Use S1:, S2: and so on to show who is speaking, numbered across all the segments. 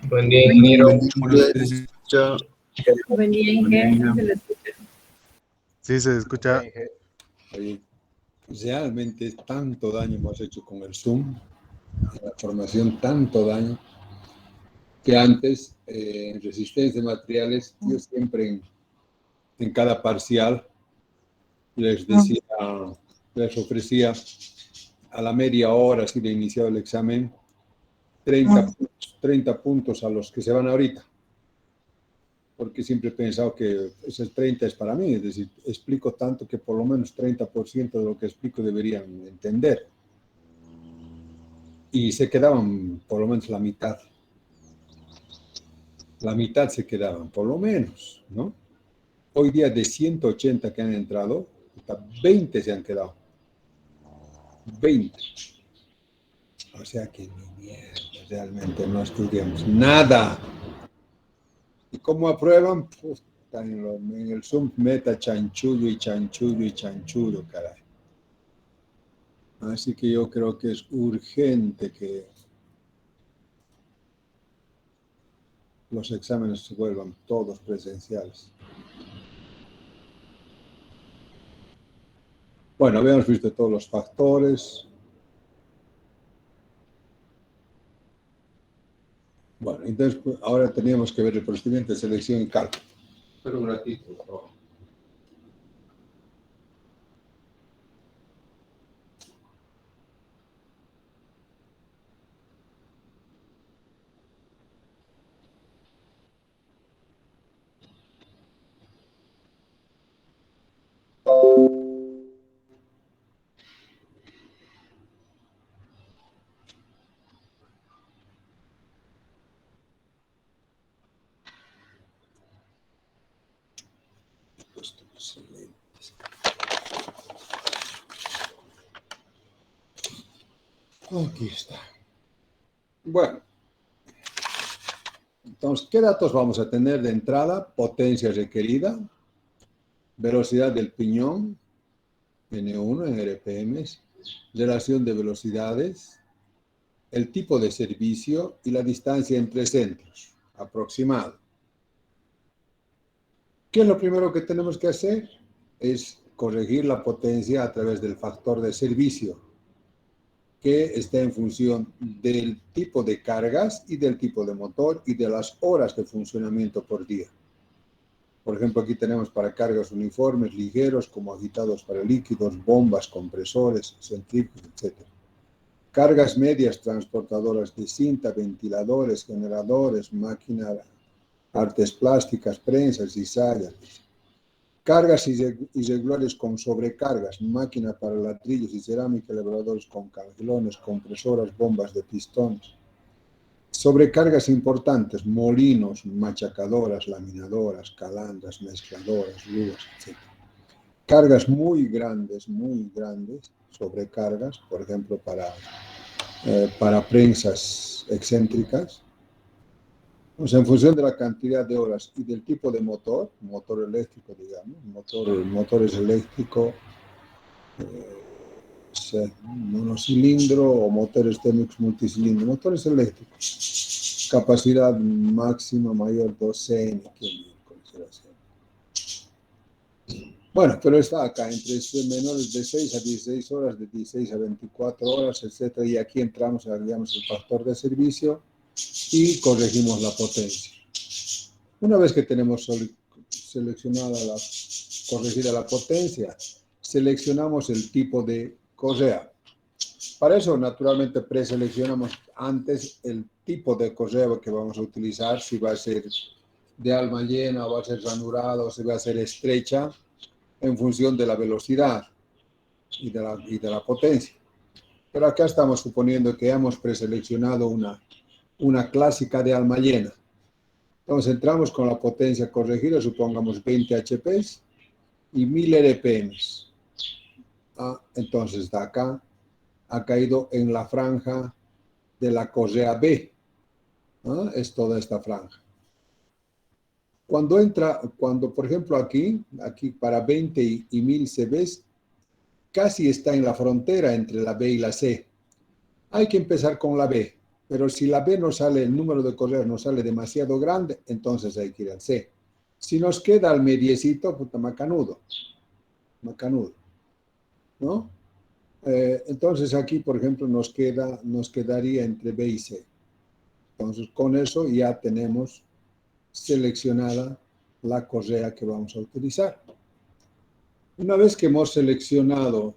S1: Buen día, ingeniero.
S2: Chao.
S3: Buen día, Inge. ¿Se le escucha?
S4: Sí, se escucha.
S2: Oye, realmente tanto daño hemos hecho con el Zoom, en la formación, tanto daño, que antes, en resistencia de materiales, yo siempre en cada parcial les decía, les ofrecía a la media hora, así de iniciado el examen, 30 puntos a los que se van ahorita. Porque siempre he pensado que esos 30 es para mí, es decir, explico tanto que por lo menos 30% de lo que explico deberían entender. Y se quedaban por lo menos la mitad. La mitad se quedaban, por lo menos, ¿no? Hoy día de 180 que han entrado, hasta 20 se han quedado. 20. O sea que ni mierda, realmente no estudiamos nada. ¿Y cómo aprueban? Pues, en el Zoom meta chanchullo y chanchullo y chanchullo, caray. Así que yo creo que es urgente que los exámenes se vuelvan todos presenciales. Bueno, habíamos visto todos los factores. Bueno, entonces ahora teníamos que ver el procedimiento de selección y cálculo. Pero un ratito, por favor. Aquí está. Bueno, entonces, ¿qué datos vamos a tener de entrada? Potencia requerida, velocidad del piñón, N1 en RPMs, relación de velocidades, el tipo de servicio y la distancia entre centros, aproximado. ¿Qué es lo primero que tenemos que hacer? Es corregir la potencia a través del factor de servicio, que está en función del tipo de cargas y del tipo de motor y de las horas de funcionamiento por día. Por ejemplo, aquí tenemos para cargas uniformes, ligeros, como agitados para líquidos, bombas, compresores, centrífugas, etc. Cargas medias transportadoras de cinta, ventiladores, generadores, máquinas, artes plásticas, prensas, cizallas. Cargas irregulares con sobrecargas, máquina para ladrillos y cerámica, elevadores con cangilones, compresoras, bombas de pistones. Sobrecargas importantes, molinos, machacadoras, laminadoras, calandras, mezcladoras, grúas, etc. Cargas muy grandes, sobrecargas, por ejemplo, para prensas excéntricas. O sea, en función de la cantidad de horas y del tipo de motor eléctrico, digamos, motores eléctricos, monocilindro o motores térmicos multicilindro, motores eléctricos, capacidad máxima mayor 2 CN. Bueno, pero está acá entre menores de 6 a 16 horas, de 16 a 24 horas, etc. Y aquí entramos, agregamos el factor de servicio y corregimos la potencia. Una vez que tenemos corregida la potencia, seleccionamos el tipo de correa. Para eso, naturalmente, preseleccionamos antes el tipo de correa que vamos a utilizar, si va a ser de alma llena, o va a ser ranurada, o si va a ser estrecha, en función de la velocidad y de la potencia. Pero acá estamos suponiendo que hemos preseleccionado una clásica de alma llena. Entonces entramos con la potencia corregida, supongamos 20 HPs y 1000 RPMs. Entonces de acá ha caído en la franja de la correa B. Es toda esta franja. Cuando por ejemplo aquí para 20 y 1000 CBs, casi está en la frontera entre la B y la C. Hay que empezar con la B, Pero si la B no sale, el número de correas no sale demasiado grande, entonces hay que ir al C. Si nos queda al mediecito, puta, macanudo, ¿no? Entonces aquí, por ejemplo, nos quedaría entre B y C. Entonces, con eso ya tenemos seleccionada la correa que vamos a utilizar. Una vez que hemos seleccionado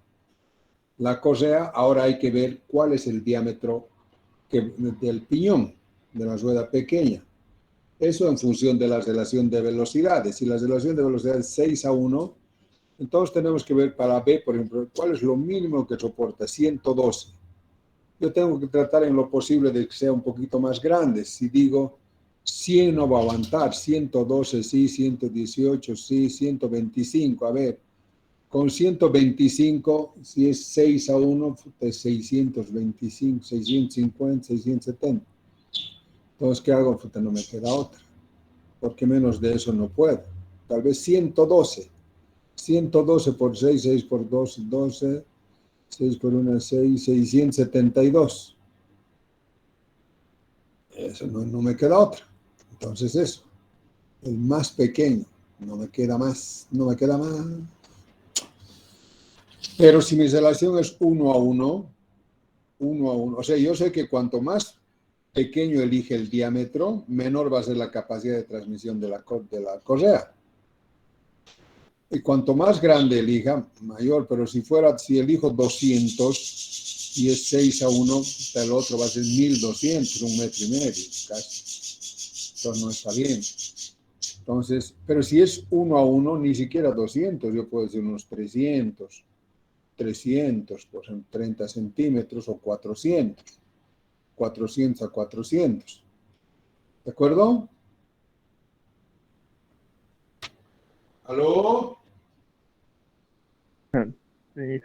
S2: la correa, ahora hay que ver cuál es el diámetro del piñón, de la rueda pequeña. Eso en función de la relación de velocidades. Si la relación de velocidad es 6:1, entonces tenemos que ver para B, por ejemplo, cuál es lo mínimo que soporta, 112. Yo tengo que tratar en lo posible de que sea un poquito más grande. Si digo 100 no va a aguantar, 112 sí, 118 sí, 125, a ver, con 125, si es 6:1, es 625, 650, 670. Entonces, ¿qué hago? Puta, no me queda otra, porque menos de eso no puedo. Tal vez 112. 112 por 6, 6 por 2, 12, 6 por 1, 6, 672. Eso no me queda otra. Entonces eso, el más pequeño, no me queda más. Pero si mi relación es 1:1, o sea, yo sé que cuanto más pequeño elige el diámetro, menor va a ser la capacidad de transmisión de la correa. Y cuanto más grande elija, mayor, pero si elijo 200 y es 6:1, el otro va a ser 1200, 1,5 metros casi. Entonces no está bien. Entonces, pero si es 1:1, ni siquiera 200, yo puedo decir unos 300, pues en 30 centímetros o 400 a 400. ¿De acuerdo? ¿Aló?
S1: Sí,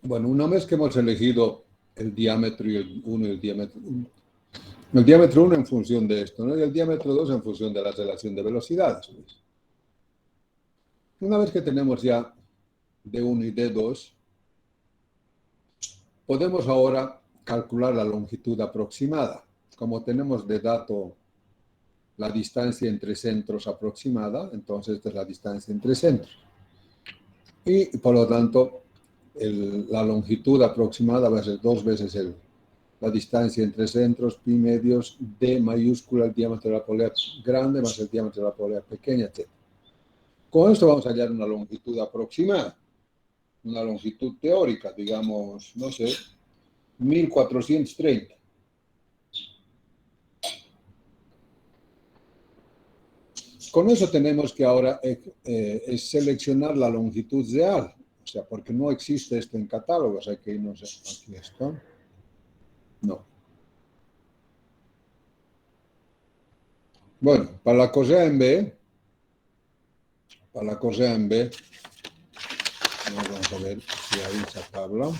S2: Bueno, una vez que hemos elegido el diámetro y el 1 y el diámetro 1 en función de esto, ¿no? Y el diámetro 2 en función de la relación de velocidades. Pues. Una vez que tenemos ya D1 y D2, podemos ahora calcular la longitud aproximada. Como tenemos de dato la distancia entre centros aproximada, entonces esta es la distancia entre centros. Y por lo tanto, la longitud aproximada va a ser 2 veces la distancia entre centros, pi medios, d mayúscula, el diámetro de la polea grande más el diámetro de la polea pequeña, etc. Con esto vamos a hallar una longitud aproximada, una longitud teórica, digamos, no sé, 1430. Con eso tenemos que ahora seleccionar la longitud real, o sea, porque no existe esto en catálogos, hay que irnos aquí esto. No. Bueno, para la cosa en B, vamos a ver si hay esa tabla.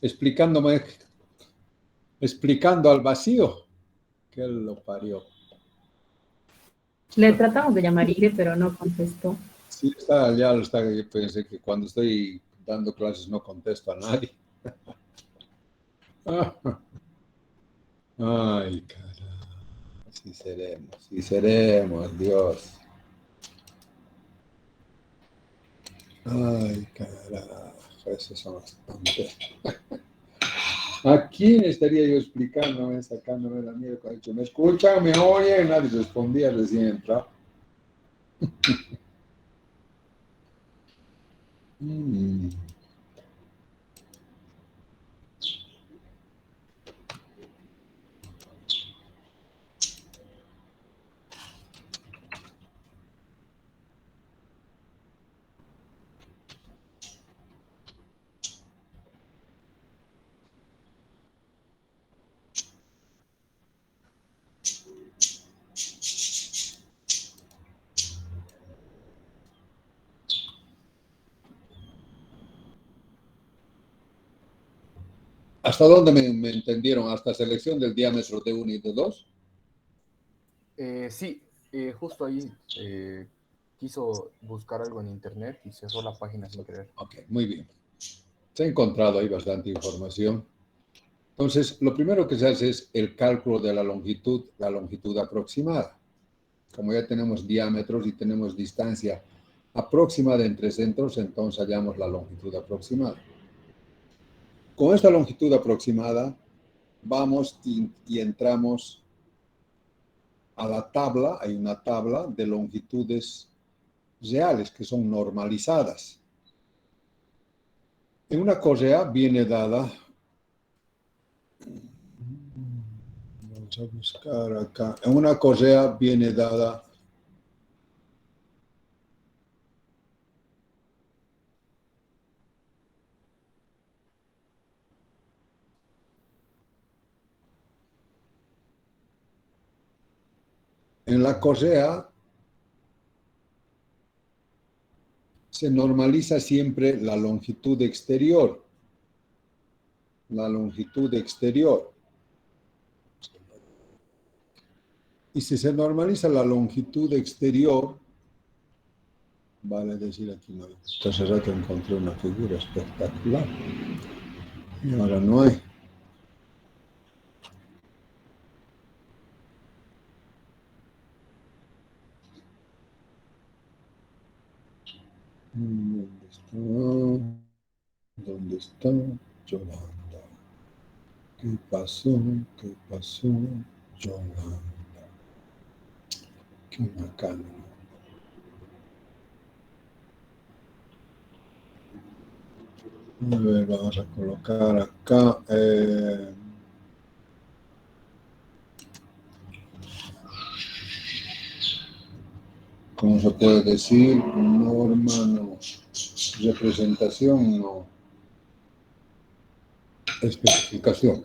S2: explicándome, explicando al vacío. Que lo parió.
S3: Le tratamos de llamar Ire, pero no contestó.
S2: Sí, está, ya lo está. Yo pensé que cuando estoy dando clases no contesto a nadie. Ay, caramba. Sí seremos, Dios. Ay, carajo, esos son bastante. ¿A quién estaría yo explicándome, sacándome la mierda? Cuando he dicho, ¿me escuchan? ¿Me oyen? Nadie respondía, recién entraba. Mm. ¿Hasta dónde me entendieron? ¿Hasta selección del diámetro de 1 y de 2?
S1: Sí, justo ahí quiso buscar algo en internet y cerró la página sin querer.
S2: Ok, muy bien. Se ha encontrado ahí bastante información. Entonces, lo primero que se hace es el cálculo de la longitud aproximada. Como ya tenemos diámetros y tenemos distancia aproximada entre centros, entonces hallamos la longitud aproximada. Con esta longitud aproximada, vamos y entramos a la tabla. Hay una tabla de longitudes reales que son normalizadas. En una correa viene dada, vamos a buscar acá, en una correa viene dada en la correa se normaliza siempre la longitud exterior. La longitud exterior. Y si se normaliza la longitud exterior, vale decir aquí no. Hace rato encontré una figura espectacular. Y ahora no hay. ¿Dónde está? ¿Dónde está Yolanda? ¿Qué pasó? ¿Qué pasó? Yolanda. Qué bacano. A ver, vamos a colocar acá. ¿Cómo se puede decir? Norma no. Representación no. Especificación.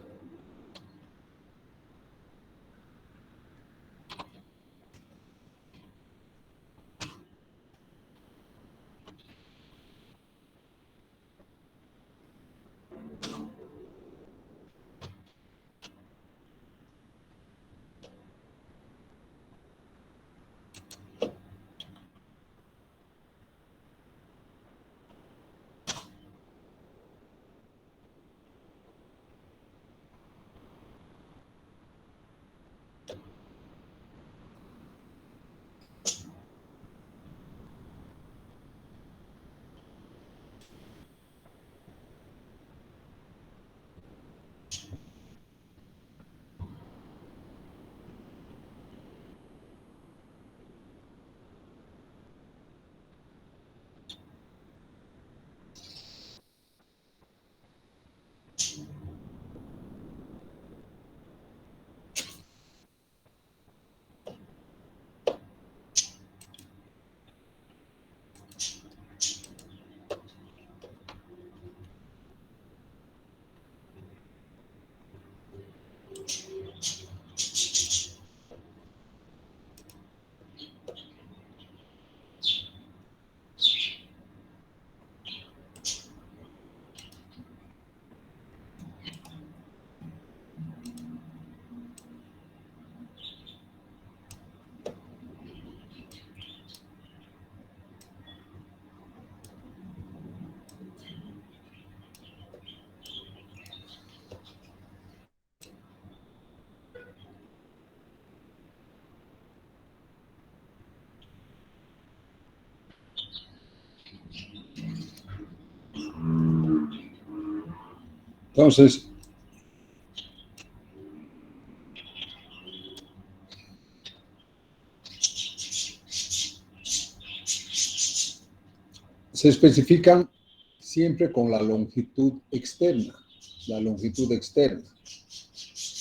S2: Entonces, se especifican siempre con la longitud externa,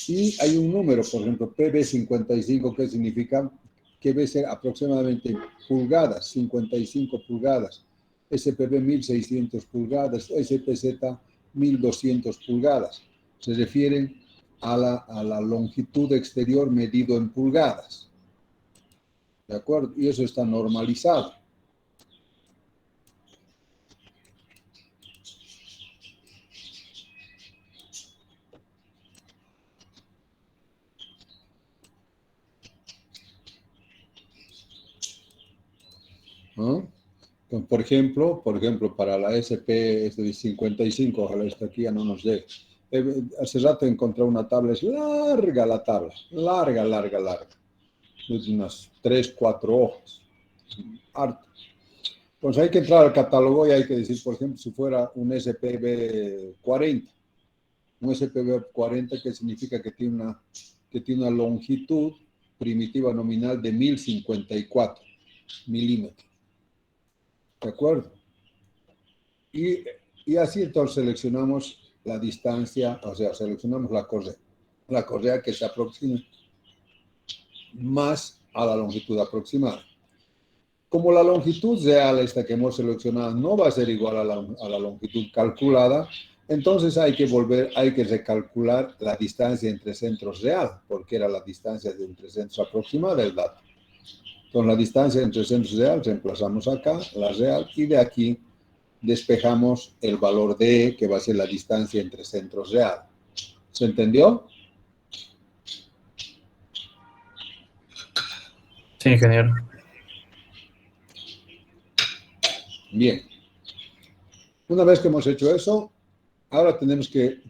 S2: Y hay un número, por ejemplo, PB55, que significa que debe ser aproximadamente pulgadas, 55 pulgadas, SPB 1600 pulgadas, SPZ 1200 pulgadas. Se refieren a la longitud exterior medido en pulgadas. ¿De acuerdo? Y eso está normalizado. ¿No? Por ejemplo, para la SP55, ojalá esta aquí ya no nos dé. Hace rato encontré una tabla, es larga la tabla, larga. Es unas 3, 4 hojas. Harto. Pues hay que entrar al catálogo y hay que decir, por ejemplo, si fuera un SPB 40. Un SPB 40 que significa que tiene una longitud primitiva nominal de 1054 milímetros. ¿De acuerdo? Y así entonces seleccionamos la distancia, o sea, seleccionamos la correa que se aproxima más a la longitud aproximada. Como la longitud real, esta que hemos seleccionado, no va a ser igual a la longitud calculada, entonces hay que recalcular la distancia entre centros real, porque era la distancia de entre centros aproximada del dato. Con la distancia entre centros real, reemplazamos acá la real y de aquí despejamos el valor de E, que va a ser la distancia entre centros real. ¿Se entendió?
S5: Sí, ingeniero.
S2: Bien. Una vez que hemos hecho eso, ahora tenemos que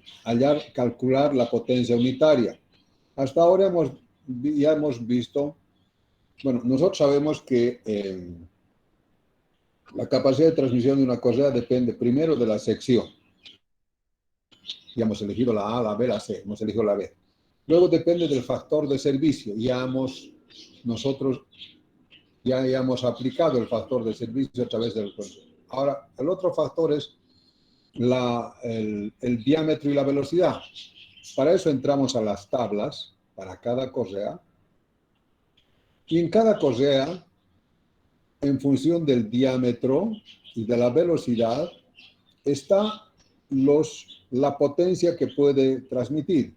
S2: calcular la potencia unitaria. Hasta ahora ya hemos visto, bueno, nosotros sabemos que la capacidad de transmisión de una correa depende primero de la sección. Ya hemos elegido la A, la B, la C, hemos elegido la B. Luego depende del factor de servicio. Nosotros ya hemos aplicado el factor de servicio a través del control. Ahora, el otro factor es el diámetro y la velocidad. Para eso entramos a las tablas para cada correa. Y en cada correa, en función del diámetro y de la velocidad, está la potencia que puede transmitir.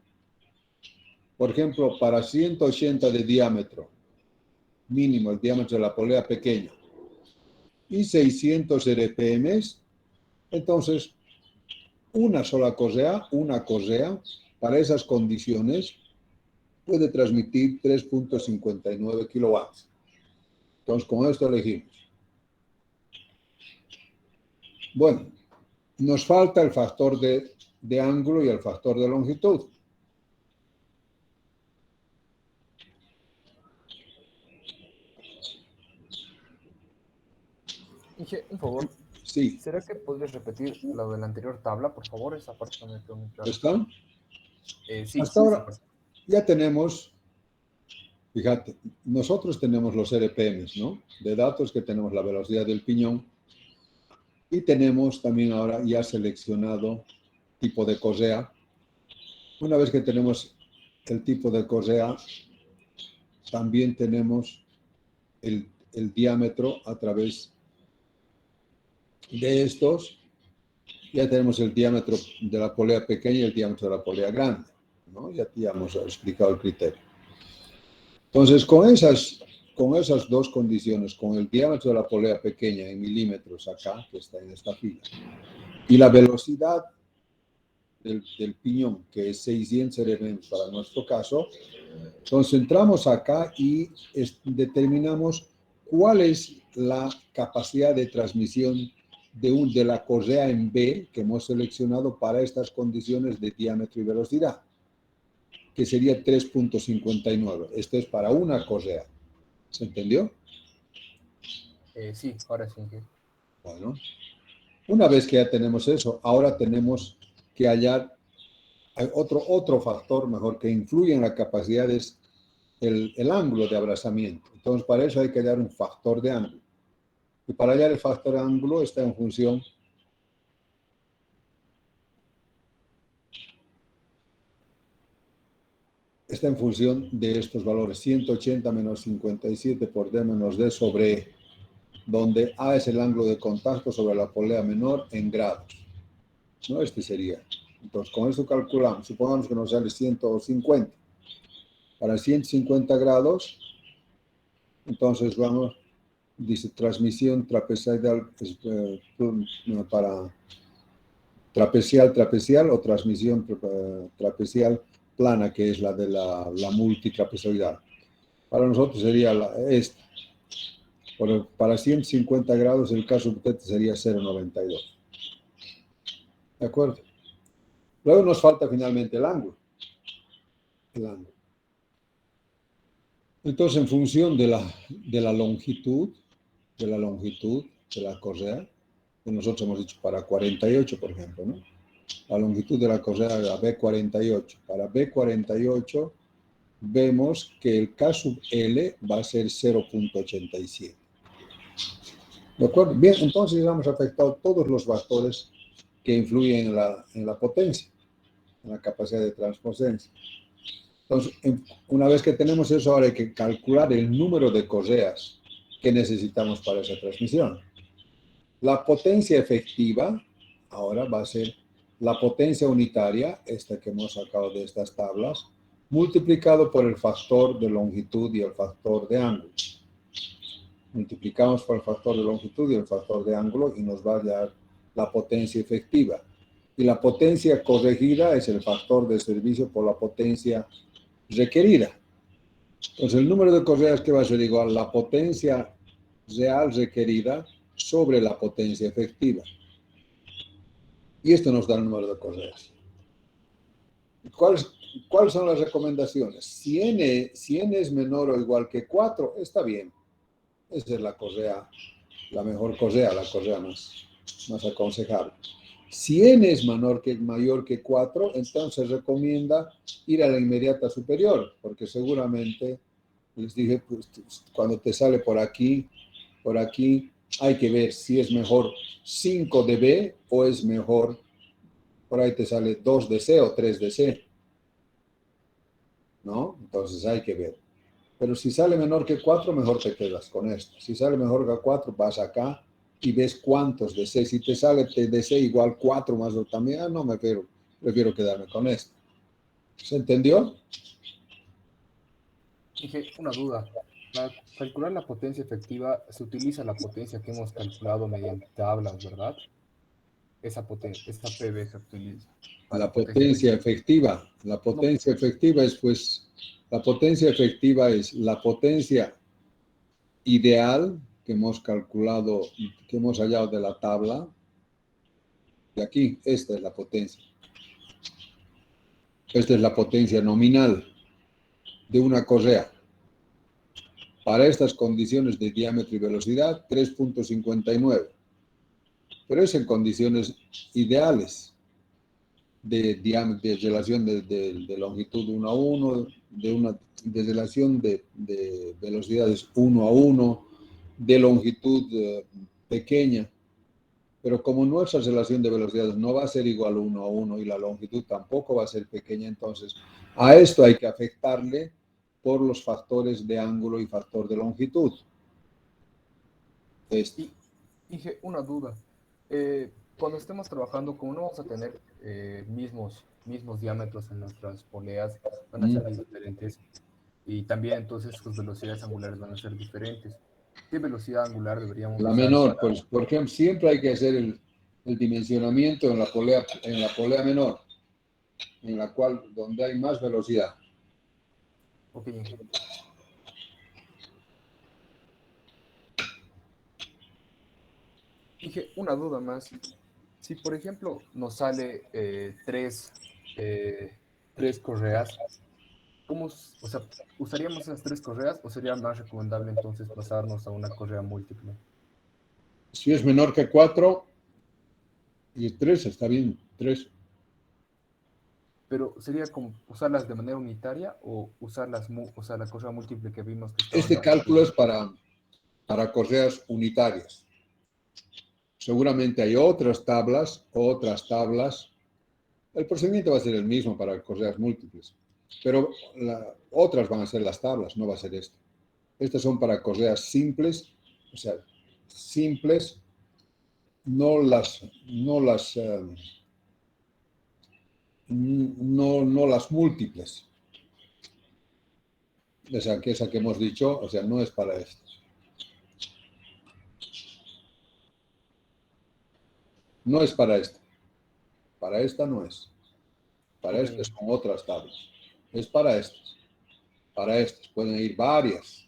S2: Por ejemplo, para 180 de diámetro, mínimo el diámetro de la polea pequeña, y 600 RPM, entonces una correa, para esas condiciones, puede transmitir 3.59 kilowatts. Entonces, con esto elegimos. Bueno, nos falta el factor de ángulo y el factor de longitud.
S1: Inge, un favor.
S2: Sí.
S1: ¿Será que podrías repetir lo de la anterior tabla, por favor? Esa parte no me quedó muy clara.
S2: ¿Están?
S1: Sí.
S2: Hasta ahora ya tenemos, fíjate, nosotros tenemos los RPMs, ¿no? De datos, que tenemos la velocidad del piñón y tenemos también ahora ya seleccionado tipo de correa. Una vez que tenemos el tipo de correa, también tenemos el diámetro a través de estos. Ya tenemos el diámetro de la polea pequeña y el diámetro de la polea grande, ¿no? Ya hemos explicado el criterio. Entonces, con esas dos condiciones, con el diámetro de la polea pequeña en milímetros acá, que está en esta fila, y la velocidad del piñón, que es 600 RPM para nuestro caso, entonces entramos acá y determinamos cuál es la capacidad de transmisión de la correa en B que hemos seleccionado para estas condiciones de diámetro y velocidad, que sería 3.59. Esto es para una correa. ¿Se entendió?
S1: Sí, ahora sí.
S2: Bueno, una vez que ya tenemos eso, ahora tenemos que hallar hay otro factor mejor que influye en la capacidad, es el ángulo de abrazamiento. Entonces, para eso hay que hallar un factor de ángulo. Y para hallar el factor de ángulo está en función de estos valores, 180 menos 57 por D menos D sobre E, donde A es el ángulo de contacto sobre la polea menor en grados. ¿No? Este sería. Entonces, con esto calculamos. Supongamos que nos sale 150. Para 150 grados, entonces vamos, dice transmisión trapezoidal para trapezial o transmisión trapezial plana, que es la de la multitrapezoidal. Para nosotros sería esta. Para 150 grados el caso sería 0,92. ¿De acuerdo? Luego nos falta finalmente el ángulo. Entonces, en función de la longitud de la correa, que nosotros hemos dicho para 48, por ejemplo, ¿no? La longitud de la correa era B48. Para B48 vemos que el K sub L va a ser 0,87. ¿De acuerdo? Bien, entonces ya hemos afectado todos los factores que influyen en la potencia, en la capacidad de transpotencia. Entonces, una vez que tenemos eso, ahora hay que calcular el número de correas que necesitamos para esa transmisión. La potencia efectiva ahora va a ser la potencia unitaria, esta que hemos sacado de estas tablas, multiplicado por el factor de longitud y el factor de ángulo. Multiplicamos por el factor de longitud y el factor de ángulo y nos va a dar la potencia efectiva. Y la potencia corregida es el factor de servicio por la potencia requerida. Entonces, el número de correas que va a ser igual a la potencia real requerida sobre la potencia efectiva. Y esto nos da el número de correas. ¿Cuáles son las recomendaciones? Si n es menor o igual que 4, está bien. Esa es la correa, la mejor correa, la correa más aconsejable. Si n es mayor que 4, entonces recomienda ir a la inmediata superior, porque seguramente, les dije, pues, cuando te sale por aquí, hay que ver si es mejor 5 de B o es mejor, por ahí te sale 2 de C o 3 de C. ¿No? Entonces hay que ver. Pero si sale menor que 4, mejor te quedas con esto. Si sale mejor que 4, vas acá y ves cuántos de C. Si te sale de C igual 4 más o también, no me prefiero quedarme con esto. ¿Se entendió?
S1: Dije, una duda. Para calcular la potencia efectiva se utiliza la potencia que hemos calculado mediante tablas, ¿verdad? Esa PB se utiliza para
S2: La
S1: la potencia
S2: potencia
S1: efectiva.
S2: efectiva. La potencia efectiva es, pues, la potencia efectiva es la potencia ideal que hemos calculado, que hemos hallado de la tabla. Y aquí, esta es la potencia. Esta es la potencia nominal de una correa. Para estas condiciones de diámetro y velocidad, 3.59. Pero es en condiciones ideales de relación de longitud 1 a 1, de relación de velocidades 1 a 1, de longitud pequeña. Pero como nuestra relación de velocidades no va a ser igual 1 a 1 y la longitud tampoco va a ser pequeña, entonces a esto hay que afectarle por los factores de ángulo y factor de longitud.
S1: Y dije, una duda. Cuando estemos trabajando, como no vamos a tener mismos diámetros en nuestras poleas, van a ser diferentes. Y también entonces sus velocidades angulares van a ser diferentes. ¿Qué velocidad angular deberíamos
S2: La
S1: usar
S2: menor,
S1: para...
S2: pues, por ejemplo, siempre hay que hacer el dimensionamiento en la polea menor, en la cual, donde hay más velocidad.
S1: Ok, Inge. Dije, una duda más. Si, por ejemplo, nos sale tres correas, o sea, ¿usaríamos esas tres correas o sería más recomendable entonces pasarnos a una correa múltiple?
S2: Si es menor que 4 y 3, está bien, 3.
S1: pero sería como usarlas de manera unitaria o usarlas, o sea, la correa múltiple que vimos que estaba en
S2: Este cálculo es para correas unitarias. Seguramente hay otras tablas. El procedimiento va a ser el mismo para correas múltiples, pero otras van a ser las tablas, no va a ser esto. Estas son para correas simples, o sea, simples, no las múltiples. Esa que hemos dicho, o sea, no es para esto. No es para esta. Para esta no es. Para
S1: Ok.
S2: estas son otras tablas. Es para estas. Para estas pueden ir varias.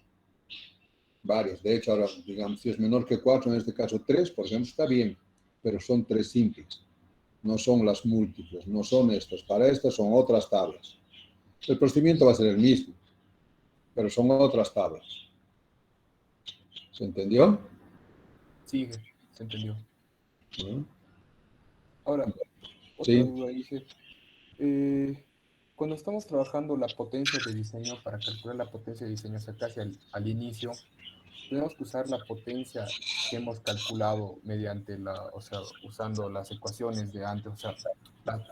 S2: Varias. De hecho, ahora, digamos, si es menor que 4, en este caso 3, por ejemplo, está bien, pero son 3 simples. No son las múltiples, no son estas. Para estas son otras tablas. El procedimiento va a ser el mismo, pero son otras tablas. ¿Se entendió?
S1: Sigue, se entendió.
S2: ¿Mm?
S1: Ahora, otra
S2: Sí.
S1: duda, dije, cuando estamos trabajando la potencia de diseño, para calcular la potencia de diseño, o sea, casi al inicio, tenemos que usar la potencia que hemos calculado mediante o sea, usando las ecuaciones de antes, o sea,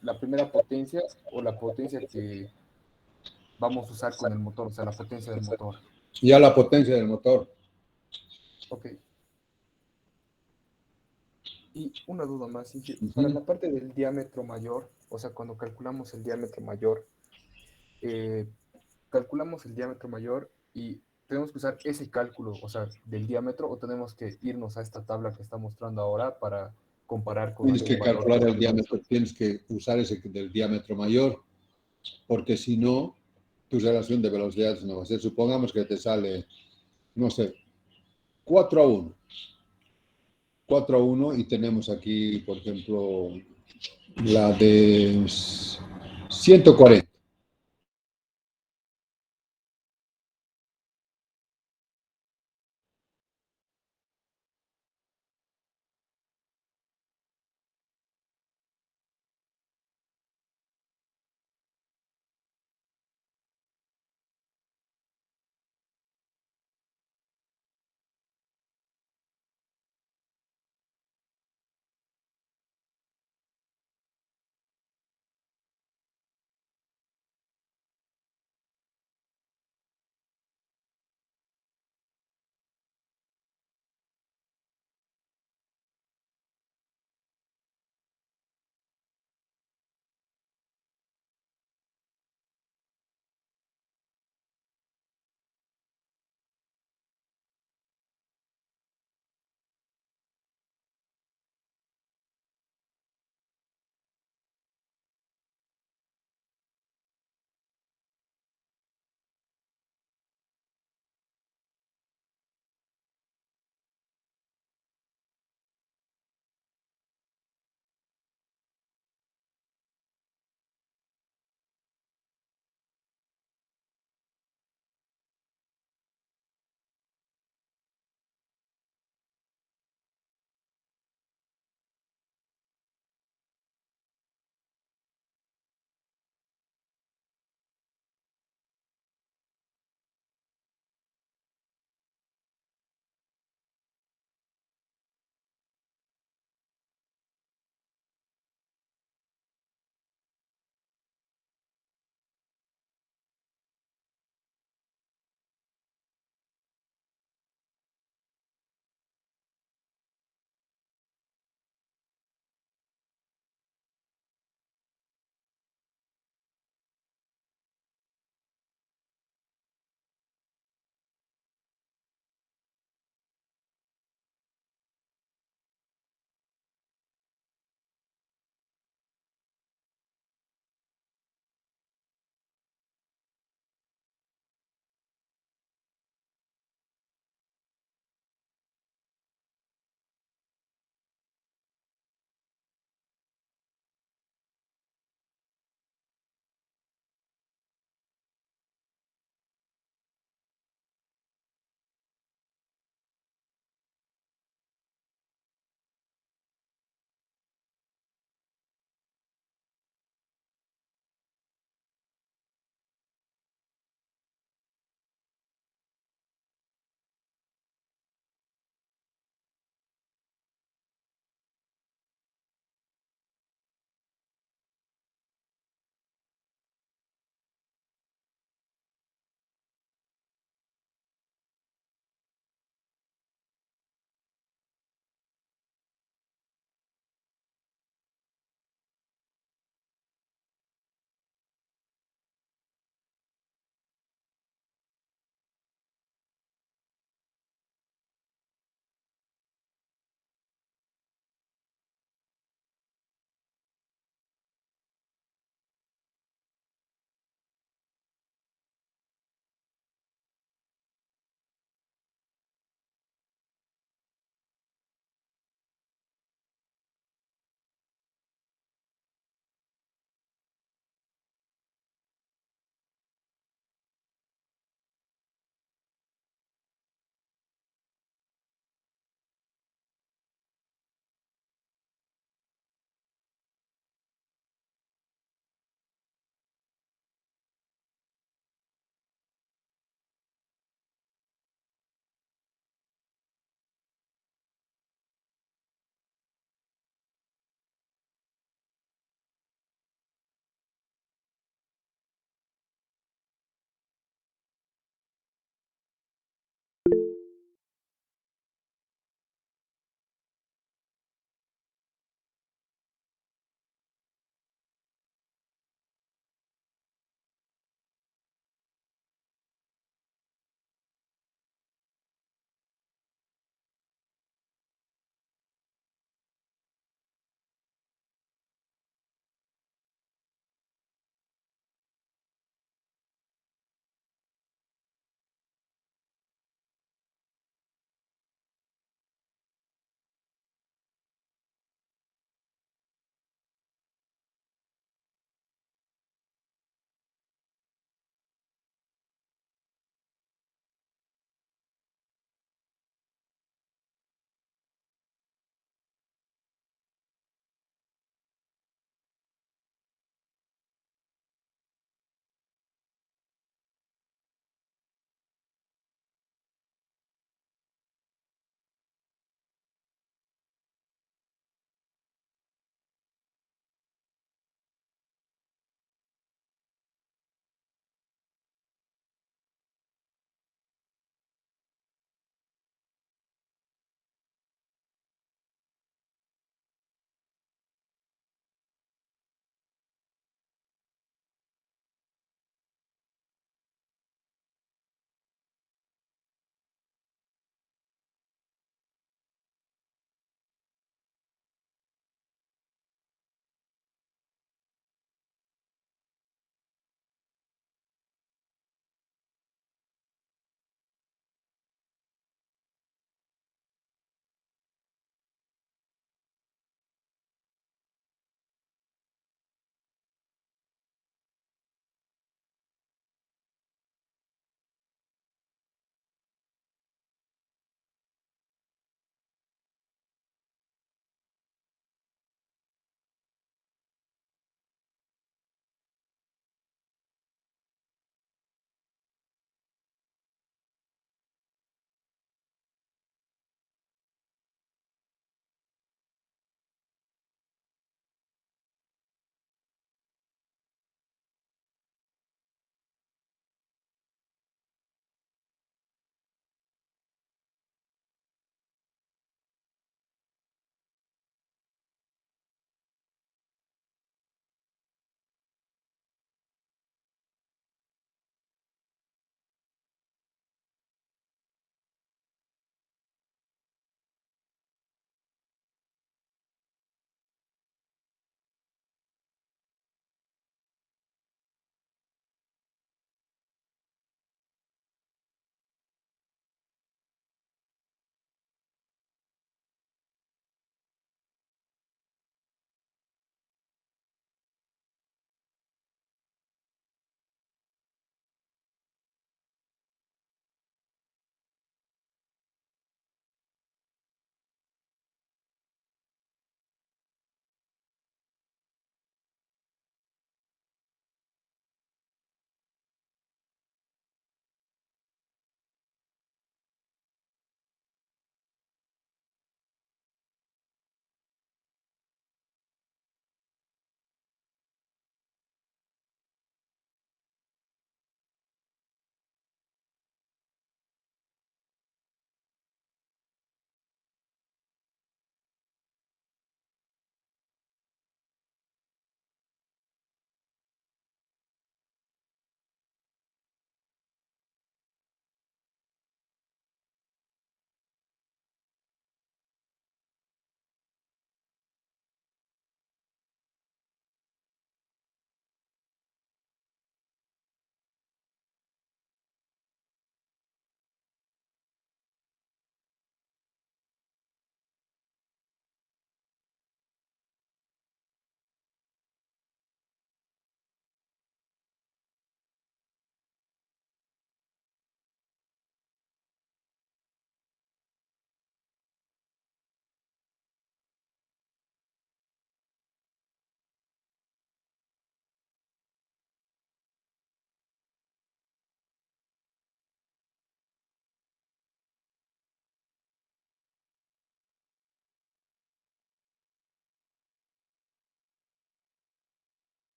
S1: la primera potencia o la potencia que vamos a usar con el motor, o sea, la potencia del motor.
S2: Ya la potencia del motor.
S1: Ok. Y una duda más, Inge, para
S2: Uh-huh.
S1: la parte del diámetro mayor, o sea, cuando eh, calculamos el diámetro mayor y tenemos que usar ese cálculo, o sea, del diámetro, o tenemos que irnos a esta tabla que está mostrando ahora para comparar con
S2: Tienes que
S1: algún valor que
S2: calcular el
S1: tengamos.
S2: diámetro, tienes que usar ese del diámetro mayor, porque si no, tu relación de velocidades no va a ser. Supongamos que te sale, no sé, 4:1. 4:1 y tenemos aquí, por ejemplo, la de 140.